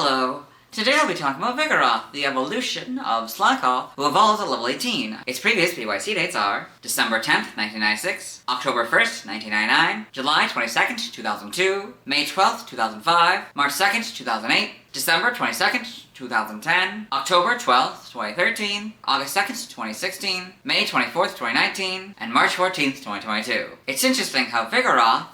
Hello! Today I'll be talking about Vigoroth, the evolution of Slackoth, who evolves at level 18. Its previous BYC dates are December 10th, 1996, October 1st, 1999, July 22nd, 2002, May 12th, 2005, March 2nd, 2008, December 22nd, 2010, October 12th, 2013, August 2nd, 2016, May 24th, 2019, and March 14th, 2022. It's interesting how Vigoroth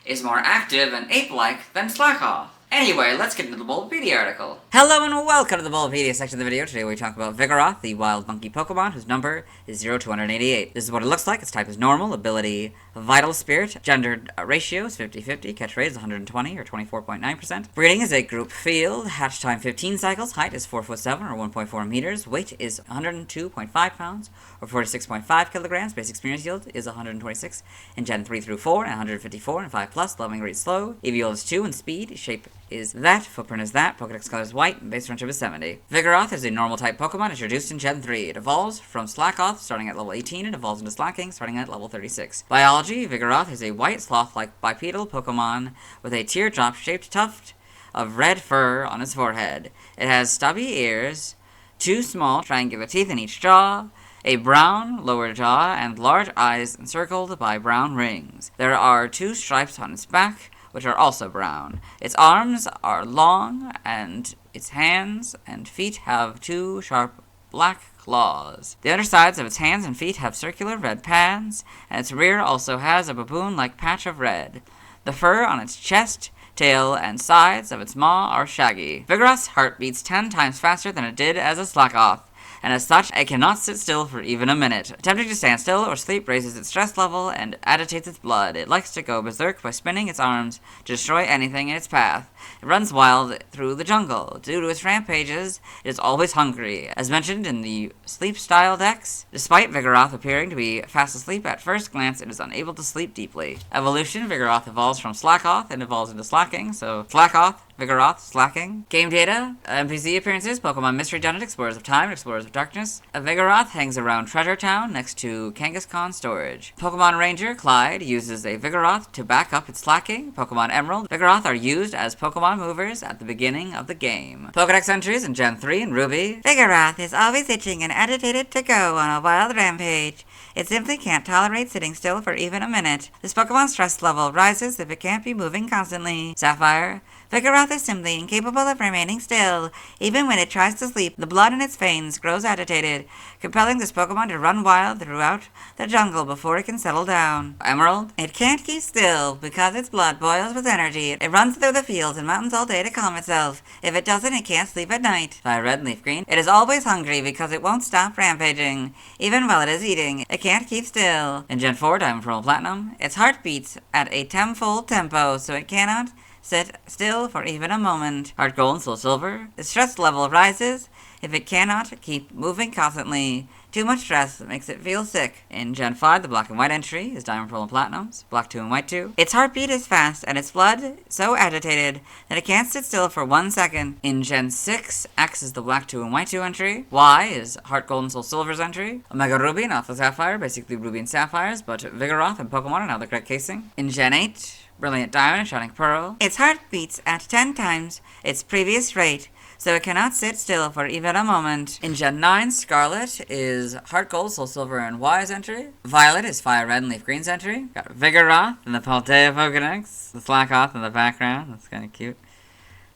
is more active and ape-like than Slackoth. Anyway, let's get into the Bulbapedia article. Hello and welcome to the Bulbapedia section of the video. Today we talk about Vigoroth, the wild monkey Pokemon, whose number is 0 to 188. This is what it looks like. Its type is normal, ability Vital Spirit, gender ratio is 50-50, catch rate is 120 or 24.9%. Breeding is a group field, hatch time 15 cycles, height is 4'7" or 1.4 meters, weight is 102.5 pounds or 46.5 kilograms, basic experience yield is 126 in Gen 3 through 4 and 154 in 5+, leveling rate slow, EV is 2 and speed, shape is that, footprint is that, Pokedex color is white, and base friendship is 70. Vigoroth is a normal type Pokemon introduced in Gen 3. It evolves from Slackoth starting at level 18 and evolves into Slacking starting at level 36. Biology, Vigoroth is a white sloth-like bipedal Pokemon with a teardrop-shaped tuft of red fur on its forehead. It has stubby ears, 2 small triangular teeth in each jaw, a brown lower jaw, and large eyes encircled by brown rings. There are 2 stripes on its back, which are also brown. Its arms are long, and its hands and feet have 2 sharp black claws. The undersides of its hands and feet have circular red pads, and its rear also has a baboon-like patch of red. The fur on its chest, tail, and sides of its maw are shaggy. Vigoroth's heart beats 10 times faster than it did as a Slackoth, and as such, it cannot sit still for even a minute. Attempting to stand still or sleep raises its stress level and agitates its blood. It likes to go berserk by spinning its arms to destroy anything in its path. It runs wild through the jungle. Due to its rampages, it is always hungry. As mentioned in the sleep style decks, despite Vigoroth appearing to be fast asleep at first glance, it is unable to sleep deeply. Evolution, Vigoroth evolves from Slackoth and evolves into Slacking, so Slackoth, Vigoroth, Slacking. Game data, NPC appearances, Pokemon Mystery Dungeon, Explorers of Time, Explorers of Darkness. Vigoroth hangs around Treasure Town next to Kangaskhan Storage. Pokemon Ranger, Clyde, uses a Vigoroth to back up its Slacking. Pokemon Emerald, Vigoroth are used as Pokemon movers at the beginning of the game. Pokedex entries in Gen 3 and Ruby. Vigoroth is always itching and agitated to go on a wild rampage. It simply can't tolerate sitting still for even a minute. This Pokemon's stress level rises if it can't be moving constantly. Sapphire, Vigoroth is simply incapable of remaining still. Even when it tries to sleep, the blood in its veins grows agitated, compelling this Pokemon to run wild throughout the jungle before it can settle down. Emerald, it can't keep still because its blood boils with energy. It runs through the fields and mountains all day to calm itself. If it doesn't, it can't sleep at night. Fire Red and Leaf Green, it is always hungry because it won't stop rampaging. Even while it is eating, it can't keep still. In Gen 4, Diamond Pearl Platinum, its heart beats at a tenfold tempo, so it cannot sit still for even a moment. Heart Gold and Soul Silver, the stress level rises if it cannot keep moving constantly. Too much stress makes it feel sick. In Gen 5, the Black and White entry is Diamond, Pearl, and Platinums, Black 2 and White 2. Its heartbeat is fast, and its blood so agitated that it can't sit still for 1 second. In Gen 6, X is the Black 2 and White 2 entry. Y is Heart Gold and Soul Silver's entry. Omega Ruby and Alpha Sapphire, basically Ruby and Sapphires, but Vigoroth and Pokemon are now the correct casing. In Gen 8, Brilliant Diamond and Shining Pearl, its heart beats at 10 times its previous rate, so it cannot sit still for even a moment. In Gen 9, Scarlet is Heart Gold, Soul Silver, and Y's entry. Violet is Fire Red and Leaf Green's entry. Got Vigoroth and the Paltea Pokedex. The Slackoth in the background. That's kind of cute.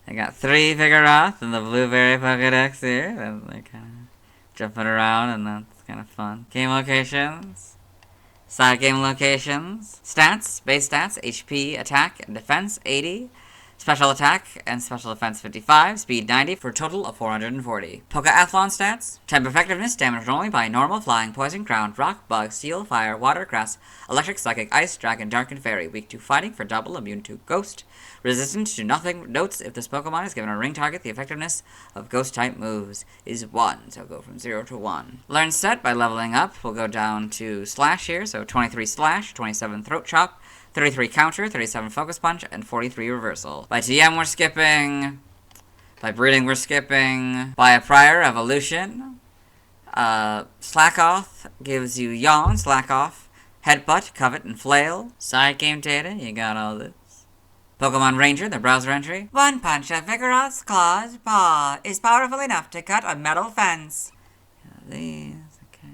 I got 3 Vigoroth and the Blueberry Pokedex here. They're kind of jumping around, and that's kind of fun. Game locations. Side game locations. Stats, base stats, HP, attack, and defense 80. Special attack and special defense 55, speed 90 for a total of 440. Pokeathlon stats. Type effectiveness, damaged only by normal, flying, poison, ground, rock, bug, steel, fire, water, grass, electric, psychic, ice, dragon, dark, and fairy. Weak to fighting for double, immune to ghost. Resistant to nothing. Notes if this Pokemon is given a ring target, the effectiveness of ghost type moves is 1, so go from 0 to 1. Learn set by leveling up. We'll go down to Slash here, so 23 Slash, 27 Throat Chop, 33 Counter, 37 Focus Punch, and 43 Reversal. By TM we're skipping. By breeding we're skipping. By a prior evolution, Slackoth gives you Yawn, Slackoff, Headbutt, Covet, and Flail. Side game data, you got all this. Pokemon Ranger, the browser entry. One punch of Vigoroth's clawed paw is powerful enough to cut a metal fence. These, okay.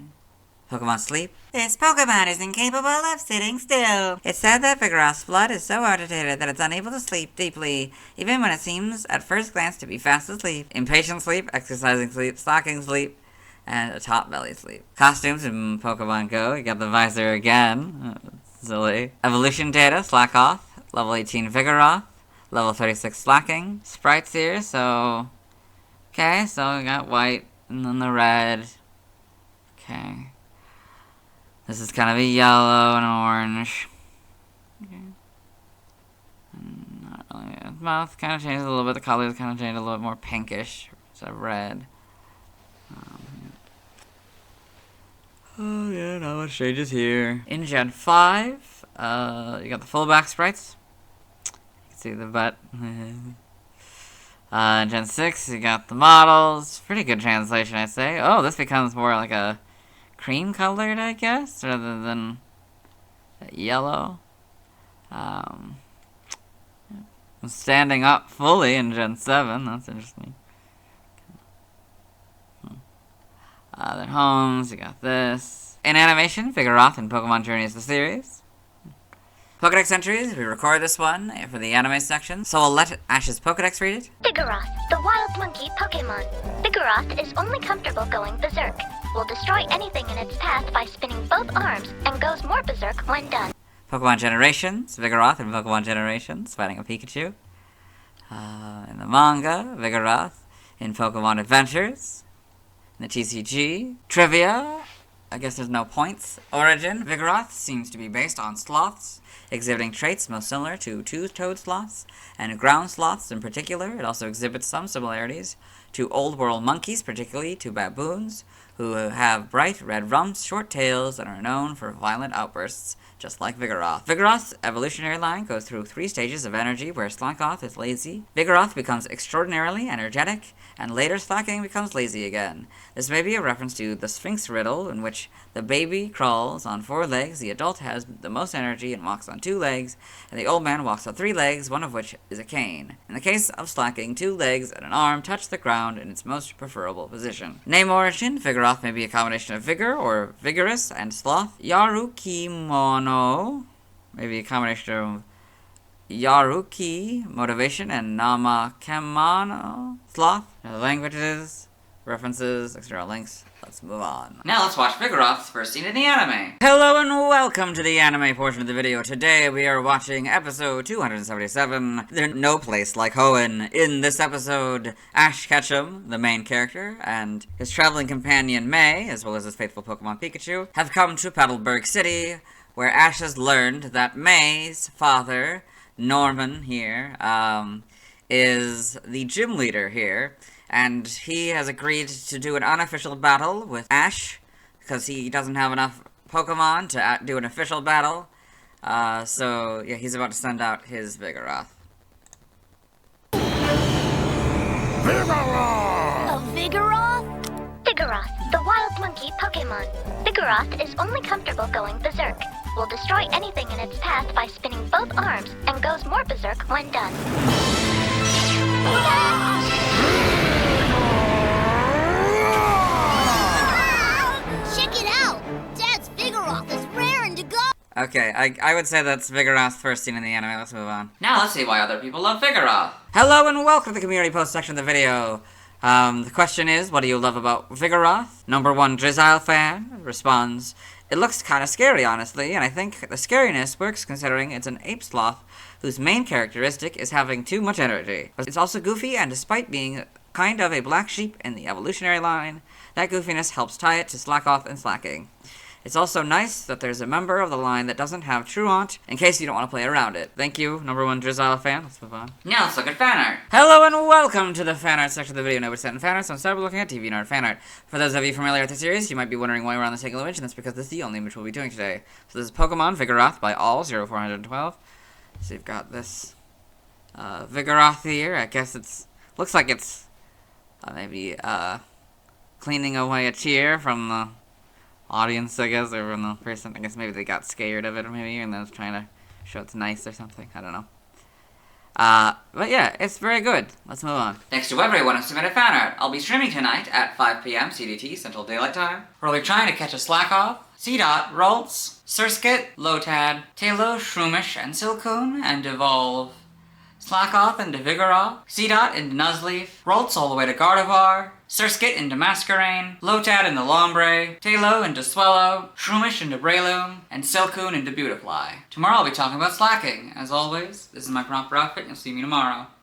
Pokemon Sleep. This Pokemon is incapable of sitting still. It's said that Vigoroth's blood is so agitated that it's unable to sleep deeply, even when it seems at first glance to be fast asleep. Impatient sleep, exercising sleep, stalking sleep, and a top belly sleep. Costumes in Pokemon Go. You got the visor again. Silly. Evolution data, Slackoth. Level 18 Vigoroth. Level 36 Slacking. Sprites here, so... Okay, so we got white, and then the red. Okay. This is kind of a yellow and orange. Okay. Not really. His mouth kind of changed a little bit. The colors kind of changed a little bit more pinkish instead of red. Oh yeah, not much changes here. In Gen 5, you got the full back sprites. You can see the butt. In Gen 6, you got the models. Pretty good translation, I'd say. Oh, this becomes more like a cream colored, I guess, rather than yellow. Standing up fully in Gen 7. That's interesting. Then homes, you got this. In animation, Vigoroth and Pokemon Journeys the series. Pokedex entries, we record this one for the anime section, so I'll let Ash's Pokedex read it. Vigoroth, the wild monkey Pokemon. Vigoroth is only comfortable going berserk. Will destroy anything in its path by spinning both arms, and goes more berserk when done. Pokemon Generations, Vigoroth and Pokemon Generations, fighting a Pikachu. In the manga, Vigoroth in Pokemon Adventures. In the TCG. Trivia, I guess there's no points. Origin, Vigoroth seems to be based on sloths, exhibiting traits most similar to two-toed sloths, and ground sloths in particular. It also exhibits some similarities to Old World monkeys, particularly to baboons, who have bright red rumps, short tails, and are known for violent outbursts, just like Vigoroth. Vigoroth's evolutionary line goes through 3 stages of energy, where Slackoth is lazy. Vigoroth becomes extraordinarily energetic, and later Slacking becomes lazy again. This may be a reference to the Sphinx riddle, in which the baby crawls on 4 legs, the adult has the most energy and walks on 2 legs, and the old man walks on 3 legs, one of which is a cane. In the case of Slacking, 2 legs and an arm touch the ground in its most preferable position. Name origin, Vigoroth may be a combination of vigor or vigorous and sloth. Yarukimono may be a combination of Yaruki, motivation, and Namakemano, sloth. Now the languages, references, external links. Let's move on. Now let's watch Vigoroth's first scene in the anime. Hello and welcome to the anime portion of the video. Today we are watching episode 277, There's No Place Like Hoenn. In this episode, Ash Ketchum, the main character, and his traveling companion May, as well as his faithful Pokemon Pikachu, have come to Petalburg City, where Ash has learned that May's father, Norman here, is the gym leader here, and he has agreed to do an unofficial battle with Ash, because he doesn't have enough Pokemon to do an official battle. So yeah, he's about to send out his Vigoroth. Vigoroth! A Vigoroth? Vigoroth, the wild monkey Pokemon. Vigoroth is only comfortable going berserk. Will destroy anything in its path by spinning both arms, and goes more berserk when done. Check it out! Dad's Vigoroth is raring to go! Okay, I would say that's Vigoroth's first scene in the anime. Let's move on. Now let's see why other people love Vigoroth. Hello and welcome to the community post section of the video. The question is, what do you love about Vigoroth? Number 1 Drizzile fan responds, it looks kinda scary, honestly, and I think the scariness works considering it's an ape sloth whose main characteristic is having too much energy. But it's also goofy, and despite being kind of a black sheep in the evolutionary line, that goofiness helps tie it to Slackoth and Slacking. It's also nice that there's a member of the line that doesn't have Truant, in case you don't want to play around it. Thank you, number 1 Drizzile fan. Let's move on. Now let's look at fan art. Hello and welcome to the fan art section of the video. Nobody sent in fan art, so instead we're looking at TV Nerd fan art. For those of you familiar with the series, you might be wondering why we're on the single image, and that's because this is the only image we'll be doing today. So this is Pokemon Vigoroth by All0412. So you've got this Vigoroth here. I guess it's looks like it's maybe cleaning away a tear from the audience, I guess, or from the person. I guess maybe they got scared of it, or maybe, and they're trying to show it's nice or something. I don't know. But yeah, it's very good. Let's move on. Thanks to everyone who submitted fan art. I'll be streaming tonight at 5 p.m. CDT, Central Daylight Time, where I'll be trying to catch a Slackoth, C-Dot, Ralts, Surskit, Lotad, Talo, Shroomish, and Silcoon, and evolve Slackoth into Vigoroth, C-Dot into Nuzleaf, Ralts all the way to Gardevoir, Surskit into Masquerain, Lotad into Lombre, Talo into Swellow, Shroomish into Breloom, and Silcoon into Beautifly. Tomorrow I'll be talking about slacking. As always, this is my proper outfit, and you'll see me tomorrow.